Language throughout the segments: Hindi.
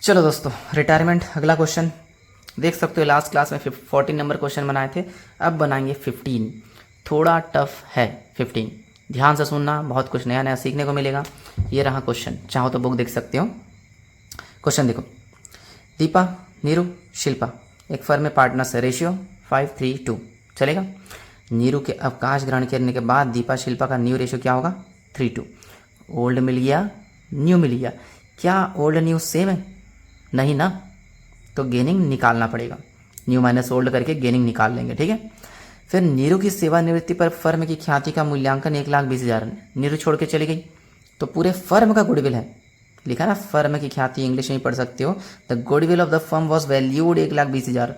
चलो दोस्तों, रिटायरमेंट अगला क्वेश्चन देख सकते हो। लास्ट क्लास में 14 नंबर क्वेश्चन बनाए थे, अब बनाएंगे 15। थोड़ा टफ है 15, ध्यान से सुनना, बहुत कुछ नया नया सीखने को मिलेगा। ये रहा क्वेश्चन, चाहो तो बुक देख सकते हो। क्वेश्चन देखो, दीपा, नीरू, शिल्पा एक फर्म में पार्टनर्स है, रेशियो 5:3:2 चलेगा। नीरू के अवकाश ग्रहण करने के बाद दीपा शिल्पा का न्यू रेशियो क्या होगा? 3:2। ओल्ड मिल गया, न्यू मिल गया, क्या ओल्ड न्यू सेम है? नहीं ना, तो गेनिंग निकालना पड़ेगा। न्यू माइनस ओल्ड करके गेनिंग निकाल लेंगे, ठीक है। फिर नीरू की सेवानिवृत्ति पर फर्म की ख्याति का मूल्यांकन 1,20,000। नीरू छोड़ के चली गई तो पूरे फर्म का गुडविल है, लिखा ना, फर्म की ख्याति, इंग्लिश में ही पढ़ सकते हो। The goodwill of the firm was valued 1,20,000,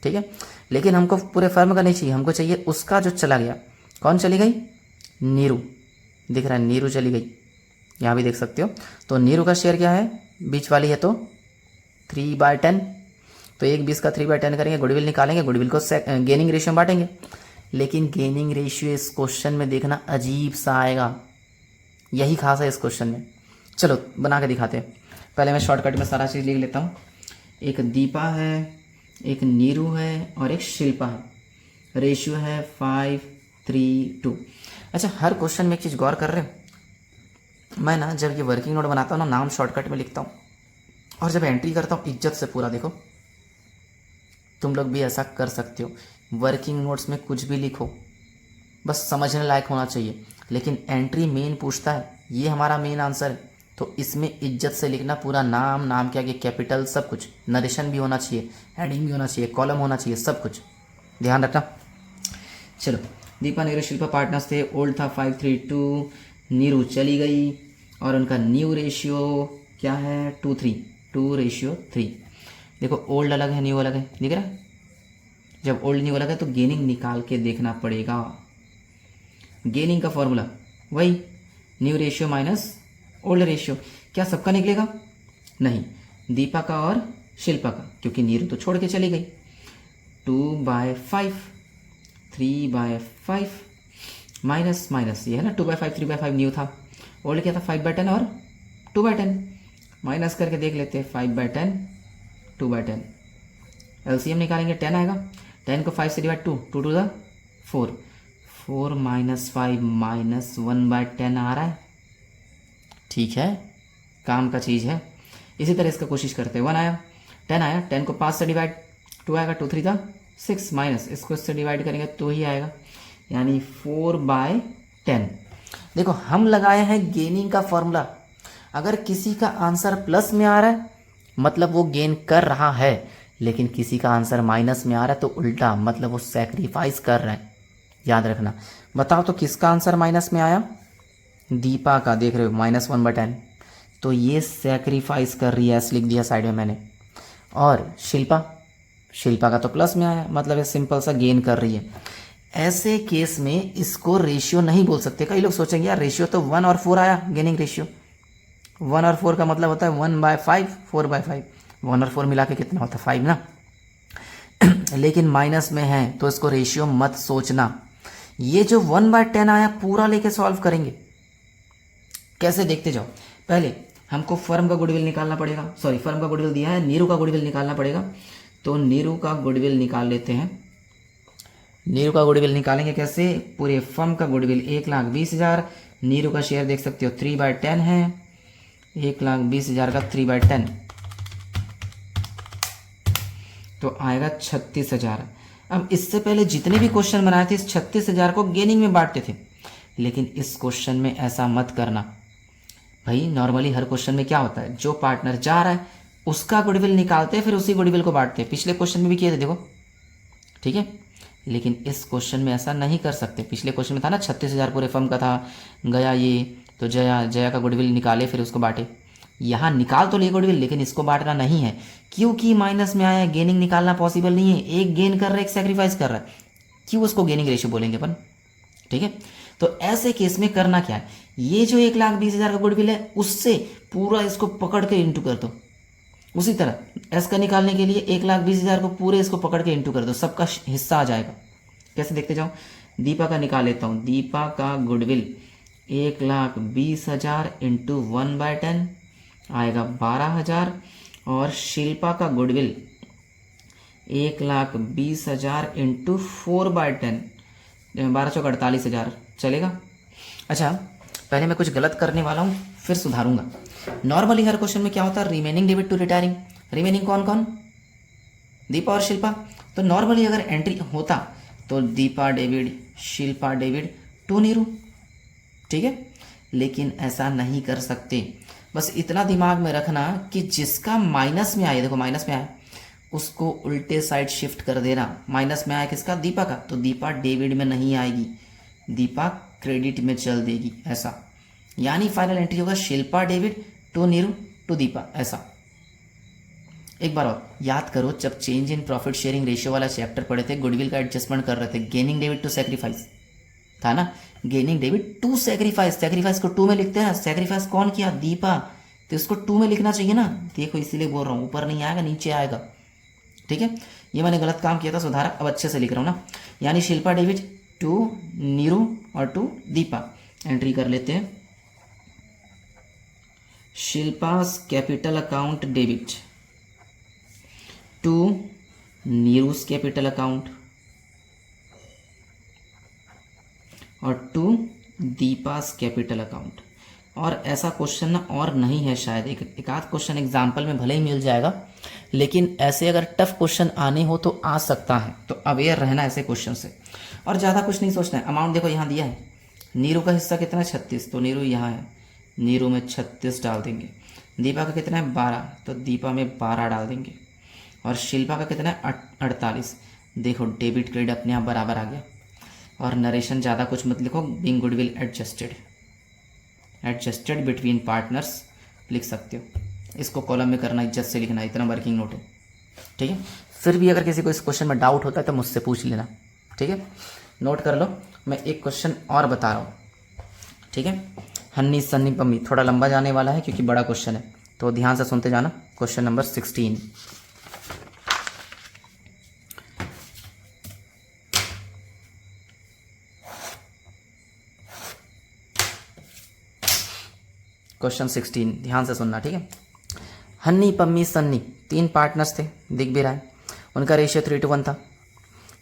ठीक है। लेकिन हमको पूरे फर्म का नहीं चाहिए, हमको चाहिए उसका जो चला गया। कौन चली गई? नीरू, दिख रहा है, नीरू चली गई, यहाँ भी देख सकते हो। तो नीरू का शेयर क्या है? बीच वाली है, तो 3/10। तो 1/20 का 3/10 करेंगे, गुडविल निकालेंगे, गुडविल को गेनिंग रेशियो में बांटेंगे। लेकिन गेनिंग रेशियो इस क्वेश्चन में देखना अजीब सा आएगा, यही खास है इस क्वेश्चन में। चलो बना के दिखाते हैं। पहले मैं शॉर्टकट में सारा चीज़ लिख लेता हूँ। एक दीपा है, एक नीरू है और एक शिल्पा है। रेशियो है 5:3:2। अच्छा, हर क्वेश्चन में एक चीज़ गौर कर रहे हो, मैं ना जब ये वर्किंग नोट बनाता हूँ ना, नाम शॉर्टकट में लिखता हूँ, और जब एंट्री करता हूँ इज्जत से पूरा। देखो, तुम लोग भी ऐसा कर सकते हो। वर्किंग नोट्स में कुछ भी लिखो, बस समझने लायक होना चाहिए। लेकिन एंट्री मेन पूछता है, ये हमारा मेन आंसर है, तो इसमें इज्जत से लिखना, पूरा नाम, नाम के आगे कैपिटल, सब कुछ, नरेशन भी होना चाहिए, हेडिंग भी होना चाहिए, कॉलम होना चाहिए, सब कुछ ध्यान रखना। चलो, दीपा, नीरू, शिल्पा पार्टनर्स थे, ओल्ड था 5:3:2। नीरू चली गई और उनका न्यू रेशियो क्या है? 2:3 देखो, ओल्ड अलग है, न्यू अलग है, दिख रहा है। जब ओल्ड न्यू अलग है तो गेनिंग निकाल के देखना पड़ेगा। गेनिंग का फॉर्मूला वही, new ratio minus old ratio. क्या सबका निकलेगा? नहीं, दीपा का और शिल्पा का, क्योंकि नीरू तो छोड़ के चली गई। 2/5, 3/5 माइनस माइनस, ये है ना, 2/5, 3/5 न्यू था, ओल्ड क्या था? 5/10 और 2/10। माइनस करके देख लेते हैं, 5/10, 2/10। एलसीएम निकालेंगे, 10 आएगा। 10 को 5 से डिवाइड, 2 2 × 4, 4 - 5 -1/10 आ रहा है, ठीक है, काम का चीज़ है। इसी तरह इसका कोशिश करते हैं। 1 आया, 10 आया, 10 को 5 से डिवाइड, 2 आएगा, 2 3 6 माइनस, इसको इससे डिवाइड करेंगे तो ही आएगा, यानी 4/10। देखो, हम लगाए हैं गेनिंग का फॉर्मूला। अगर किसी का आंसर प्लस में आ रहा है मतलब वो गेन कर रहा है, लेकिन किसी का आंसर माइनस में आ रहा है तो उल्टा, मतलब वो सैक्रिफाइस कर रहा है। याद रखना। बताओ तो किसका आंसर माइनस में आया? दीपा का, देख रहे हो, -1/10, तो ये सैक्रिफाइस कर रही है, ऐसे लिख दिया साइड में मैंने। और शिल्पा का तो प्लस में आया, मतलब ये सिंपल सा गेन कर रही है। ऐसे केस में इसको रेशियो नहीं बोल सकते। कई लोग सोचेंगे यार रेशियो तो 1 और 4 आया, गेनिंग रेशियो 1 और 4 का मतलब होता है 1/5, 4/5, 1 और 4 मिला के कितना होता है? 5 ना। लेकिन माइनस में है तो इसको रेशियो मत सोचना। ये जो 1/10 आया पूरा लेके सॉल्व करेंगे। कैसे, देखते जाओ। पहले हमको फर्म का गुडविल निकालना पड़ेगा, सॉरी, फर्म का गुडविल दिया है, नीरू का गुडविल निकालना पड़ेगा। तो नीरू का गुडविल निकाल लेते हैं। नीरू का गुडविल निकालेंगे कैसे? पूरे फर्म का गुडविल 1,20,000। नीरू का शेयर देख सकते हो 3/10 है, 1,20,000 का 3/10 तो आएगा 36,000। अब इससे पहले जितने भी क्वेश्चन बनाए थे इस 36,000 को गेनिंग में बांटते थे, लेकिन इस क्वेश्चन में ऐसा मत करना भाई। नॉर्मली हर क्वेश्चन में क्या होता है, जो पार्टनर जा रहा है उसका गुडविल निकालते हैं, फिर उसी गुडविल को बांटते हैं। पिछले क्वेश्चन में भी किए थे, देखो, ठीक है। लेकिन इस क्वेश्चन में ऐसा नहीं कर सकते। पिछले क्वेश्चन में था ना 36,000 पूरे फर्म का था, गया ये, तो जया का गुडविल निकाले फिर उसको बांटे। यहाँ निकाल तो लिए गुडविल, लेकिन इसको बांटना नहीं है, क्योंकि माइनस में आया है, गेनिंग निकालना पॉसिबल नहीं है। एक गेन कर रहा है, एक सेक्रीफाइस कर रहा है, क्यों उसको गेनिंग रेशियो बोलेंगे अपन, ठीक है। तो ऐसे केस में करना क्या है, ये जो 1,20,000 का गुडविल है उससे पूरा इसको पकड़ के इंटू कर दो। उसी तरह एस का निकालने के लिए 1,20,000 को पूरे इसको पकड़ के इंटू कर दो, सबका हिस्सा आ जाएगा। कैसे, देखते जाओ। दीपा का निकाल लेता हूँ। दीपा का गुडविल 1,20,000 इंटू 1/10 आएगा 12,000, और शिल्पा का गुडविल 1,20,000 इंटू 4/10, 12,48,000 चलेगा। अच्छा, पहले मैं कुछ गलत करने वाला हूँ, फिर सुधारूंगा। नॉर्मली हर क्वेश्चन में क्या होता है, remaining debit to retiring. Remaining कौन कौन, दीपा और शिल्पा। तो नॉर्मली अगर एंट्री होता तो Deepa debit, Shilpa debit to Neeru, ठीक है। लेकिन ऐसा नहीं कर सकते। बस इतना दिमाग में रखना कि जिसका माइनस में आए, देखो माइनस में आया, उसको उल्टे साइड शिफ्ट कर देना। माइनस में आया किसका, दीपा का, तो दीपा डेबिट में नहीं आएगी, दीपा क्रेडिट में चल देगी, ऐसा। यानी फाइनल एंट्री होगा Shilpa debit to Neeru to Deepa, ऐसा। एक बार और याद करो, जब change in profit sharing ratio वाला चैप्टर पढ़े थे, गुडविल का एडजस्टमेंट कर रहे थे, गेनिंग डेबिट टू सेक्रीफाइस था ना, gaining debit to sacrifice. Sacrifice को टू में लिखते हैं, सेक्रीफाइस कौन किया, दीपा, तो इसको टू में लिखना चाहिए ना। देखो इसीलिए बोल रहा हूँ, ऊपर नहीं आएगा नीचे आएगा, ठीक है। ये मैंने गलत काम किया था, सुधारा, अब अच्छे से लिख रहा हूँ ना। यानी शिल्पा डेबिट टू नीरू और टू दीपा। एंट्री कर लेते हैं, Shilpa's capital account debit to Neeru's capital account और टू दीपास कैपिटल अकाउंट। और ऐसा क्वेश्चन ना और नहीं है शायद, एक आध क्वेश्चन एग्जाम्पल में भले ही मिल जाएगा, लेकिन ऐसे अगर टफ क्वेश्चन आने हो तो आ सकता है, तो अवेयर रहना ऐसे क्वेश्चन से। और ज़्यादा कुछ नहीं सोचना है। अमाउंट देखो यहाँ दिया है, नीरू का हिस्सा कितना है, 36, तो नीरू यहाँ है, नीरू में 36 डाल देंगे। दीपा का कितना है, 12, तो दीपा में 12 डाल देंगे। और शिल्पा का कितना है, 48। देखो डेबिट क्रेडिट अपने आप बराबर आ गया। और नरेशन ज़्यादा कुछ मत लिखो, being goodwill adjusted between partners लिख सकते हो। इसको कॉलम में करना, इज्जत से लिखना, इतना वर्किंग नोट है, ठीक है। फिर भी अगर किसी को इस क्वेश्चन में डाउट होता है तो मुझसे पूछ लेना, ठीक है। नोट कर लो, मैं एक क्वेश्चन और बता रहा हूँ, ठीक है। हन्नी सन्नी पम्मी थोड़ा लंबा जाने वाला है क्योंकि बड़ा क्वेश्चन है, तो ध्यान से सुनते जाना। क्वेश्चन नंबर 16, क्वेश्चन 16 ध्यान से सुनना, ठीक है। हन्नी पम्मी सन्नी 3 पार्टनर्स थे, दिख भी रहा है। उनका रेशियो 3:1 था।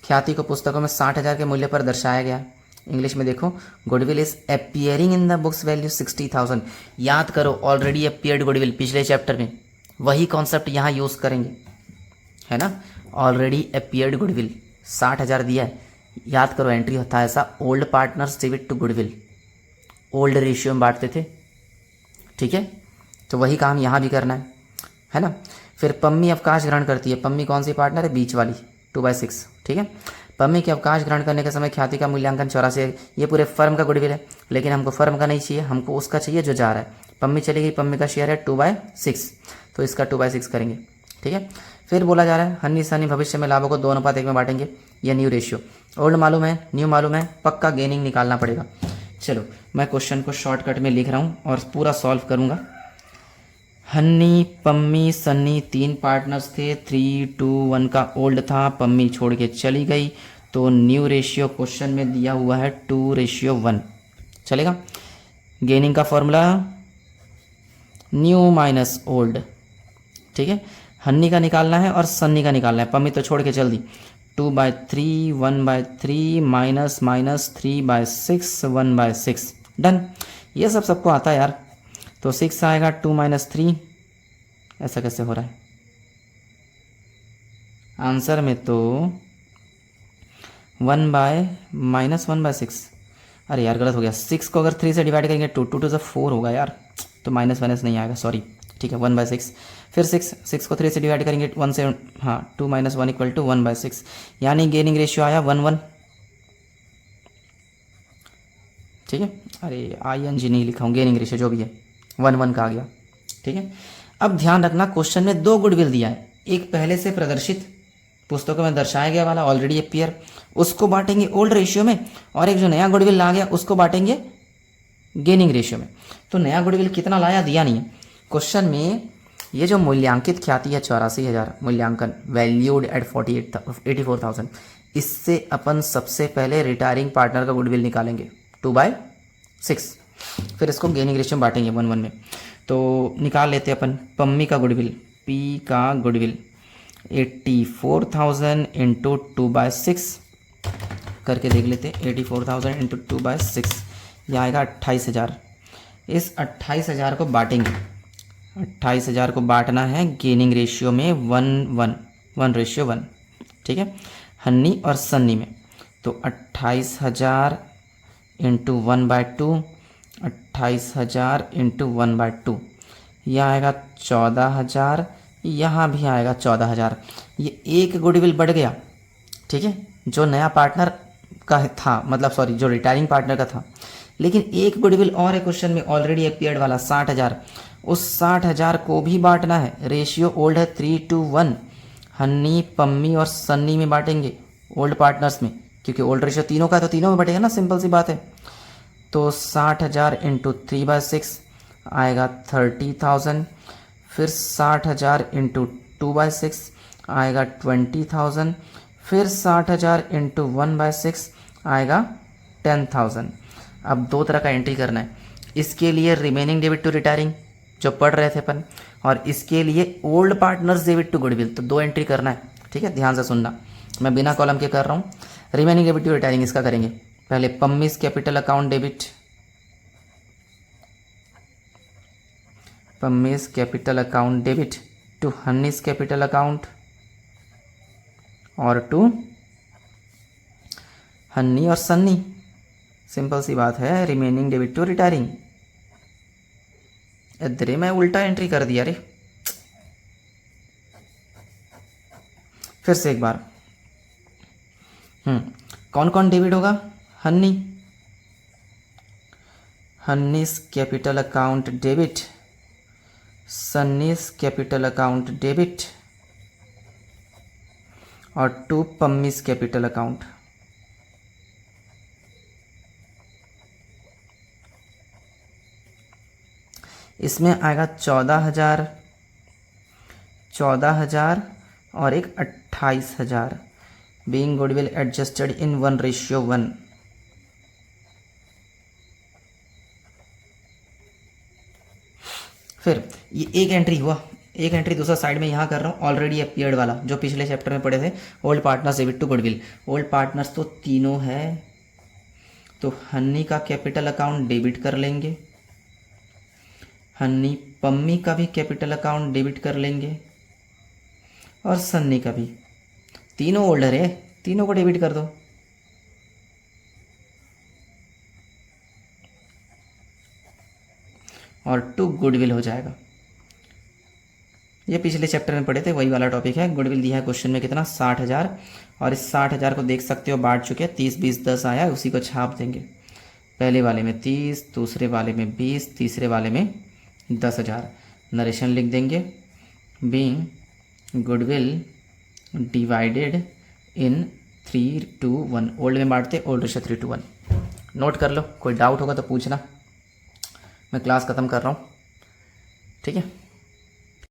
ख्याति को पुस्तकों में 60,000 के मूल्य पर दर्शाया गया। इंग्लिश में देखो, goodwill is appearing in the books value 60,000। याद करो, ऑलरेडी अपियर्ड गुडविल पिछले चैप्टर में, वही कॉन्सेप्ट यहाँ यूज करेंगे, है ना। ऑलरेडी अपियर्ड गुडविल 60,000 दिया है, याद करो एंट्री होता है ऐसा, old partners debit to goodwill, old ratio में बांटते थे, ठीक है। तो वही काम यहाँ भी करना है ना। फिर पम्मी अवकाश ग्रहण करती है, पम्मी कौन सी पार्टनर है, बीच वाली, 2/6, ठीक है। पम्मी के अवकाश ग्रहण करने के समय ख्याति का मूल्यांकन 84 है। ये पूरे फर्म का गुडविल है, लेकिन हमको फर्म का नहीं चाहिए, हमको उसका चाहिए जो जा रहा है। पम्मी चली गई, पम्मी का शेयर है 2/6, तो इसका 2/6 करेंगे, ठीक है। फिर बोला जा रहा है हन्नी सन्नी भविष्य में लाभों को 2:1 में बांटेंगे, यह न्यू रेशियो। ओल्ड मालूम है, न्यू मालूम है, पक्का गेनिंग निकालना पड़ेगा। चलो मैं क्वेश्चन को शॉर्टकट में लिख रहा हूँ और पूरा सॉल्व करूँगा। हन्नी पम्मी सन्नी 3 पार्टनर्स थे, 3:1 का ओल्ड था, पम्मी छोड़ के चली गई, तो न्यू रेशियो क्वेश्चन में दिया हुआ है 2:1, चलेगा। गेनिंग का फॉर्मूला न्यू माइनस ओल्ड, ठीक है। हन्नी का निकालना है और सन्नी का निकालना है, पम्मी तो छोड़ के चल दी। 2/3, 1/3 माइनस 3/6, 1/6, डन। ये सब सबको आता है यार, तो 6 आएगा, 2 - 3, ऐसा कैसे हो रहा है आंसर में, तो 1/6। अरे यार गलत हो गया, 6 को अगर 3 से डिवाइड करेंगे 2 2 से 4 होगा यार, तो माइनस नहीं आएगा, सॉरी, ठीक है। 1/6, फिर 6 को 3 से डिवाइड करेंगे 1 से, हाँ, 2 - 1 = 1/6, यानी गेनिंग रेशियो आया 1:1, ठीक है। अरे ING नहीं लिखा हूँ, गेनिंग रेशियो जो भी है 1:1 का आ गया, ठीक है। अब ध्यान रखना, क्वेश्चन में 2 गुडविल दिया है, एक पहले से प्रदर्शित पुस्तकों में दर्शाया गया वाला ऑलरेडी अपीयर, उसको बांटेंगे ओल्ड रेशियो में, और एक जो नया गुडविल ला गया उसको बांटेंगे गेनिंग रेशियो में। तो नया गुडविल कितना लाया दिया नहीं है क्वेश्चन में। ये जो मूल्यांकित ख्याति है 84,000 मूल्यांकन, वैल्यूड एट 84,000, इससे अपन सबसे पहले रिटायरिंग पार्टनर का गुडविल निकालेंगे 2/6, फिर इसको गेनिंग रेशियो में बांटेंगे 1:1 में। तो निकाल लेते हैं अपन पम्मी का गुडविल, पी का गुडविल 84,000 इंटू 2/6 करके देख लेते हैं। 84,000 इंटू 2/6 यह आएगा 28,000। इस 28,000 को बांटेंगे। 28,000 को बांटना है गेनिंग रेशियो में 1:1 ठीक है, हन्नी और सन्नी में। तो 28,000 इंटू 1/2, 28,000 इंटू 1/2 यह आएगा 14,000, यहाँ भी आएगा 14,000। ये एक गुडविल बढ़ गया, ठीक है, जो नया पार्टनर का था, मतलब सॉरी जो रिटायरिंग पार्टनर का था। लेकिन एक गुडविल और है क्वेश्चन में ऑलरेडी अपीयर्ड वाला 60,000, उस 60,000 को भी बांटना है। रेशियो ओल्ड है 3:1, हन्नी पम्मी और सन्नी में बांटेंगे, ओल्ड पार्टनर्स में, क्योंकि ओल्ड रेशियो तीनों का है तो तीनों में बटेगा ना, सिंपल सी बात है। तो 60,000 इंटू 3/6 आएगा 30,000, फिर 60,000 इंटू 2/6 आएगा 20,000, फिर 60,000 इंटू 1/6 आएगा 10,000। अब दो तरह का एंट्री करना है, इसके लिए रिमेनिंग डेबिट टू रिटायरिंग जो पढ़ रहे थे अपन, और इसके लिए old partners debit to goodwill. तो दो एंट्री करना है, ठीक है, ध्यान से सुनना। मैं बिना कॉलम के कर रहा हूँ। रिमेनिंग डेबिट टू रिटायरिंग इसका करेंगे। पहले Pammi's capital account debit, Pammi's capital account debit to Hanni's capital account और टू हन्नी और सन्नी। सिंपल सी बात है, रिमेनिंग डेबिट टू रिटायरिंग। अरे मैं उल्टा एंट्री कर दिया रे। फिर से एक बार, कौन कौन डेबिट होगा? Hanni, Hanni's capital account debit, Sunny's capital account debit और टू पम्मीज कैपिटल अकाउंट। इसमें आएगा 14,000 और एक 28,000 बीइंग गुडविल एडजस्टेड इन 1:1। फिर ये एक एंट्री हुआ, एक एंट्री दूसरा साइड में यहाँ कर रहा हूँ, ऑलरेडी अपीयर्ड वाला जो पिछले चैप्टर में पढ़े थे, old partners debit to goodwill. Old partners तो तीनों है, तो हन्नी का कैपिटल अकाउंट डेबिट कर लेंगे, हन्नी पम्मी का भी कैपिटल अकाउंट डेबिट कर लेंगे और सन्नी का भी। तीनों ओल्डर है, तीनों को डेबिट कर दो। और टू गुडविल हो जाएगा। ये पिछले चैप्टर में पढ़े थे, वही वाला टॉपिक है। गुडविल दिया है क्वेश्चन में कितना? 60,000, और इस 60,000 को देख सकते हो बांट चुके हैं, 30, 20, 10 आया, उसी को छाप देंगे। पहले वाले में 30, दूसरे वाले में 20, तीसरे वाले में 10,000। नरेशन लिख देंगे, being goodwill divided in 3:1। Old में बांटते, ओल्ड रेशियो 3:1। नोट कर लो, कोई डाउट होगा तो पूछना। मैं क्लास ख़त्म कर रहा हूँ, ठीक है।